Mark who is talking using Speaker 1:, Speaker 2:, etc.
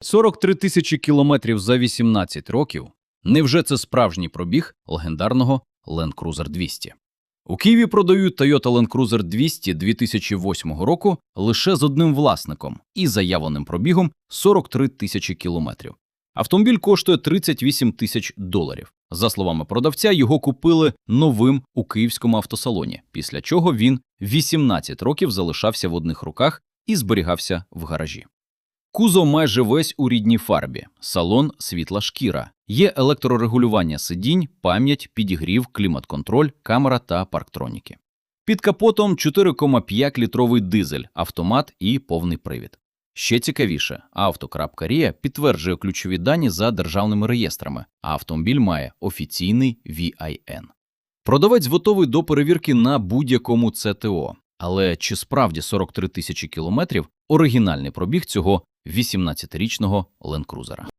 Speaker 1: 43 тисячі кілометрів за 18 років. Невже це справжній пробіг легендарного Land Cruiser 200? У Києві продають Toyota Land Cruiser 200 2008 року лише з одним власником і заявленим пробігом 43 тисячі кілометрів. Автомобіль коштує $38 тисяч. За словами продавця, його купили новим у київському автосалоні, після чого він 18 років залишався в одних руках і зберігався в гаражі. Кузов майже весь у рідній фарбі, салон – світла шкіра. Є електрорегулювання сидінь, пам'ять, підігрів, клімат-контроль, камера та парктроніки. Під капотом 4,5-літровий дизель, автомат і повний привід. Ще цікавіше, Auto.ria підтверджує ключові дані за державними реєстрами, а автомобіль має офіційний VIN. Продавець готовий до перевірки на будь-якому ЦТО. Але чи справді 43 тисячі кілометрів – оригінальний пробіг цього 18-річного Land Cruiser?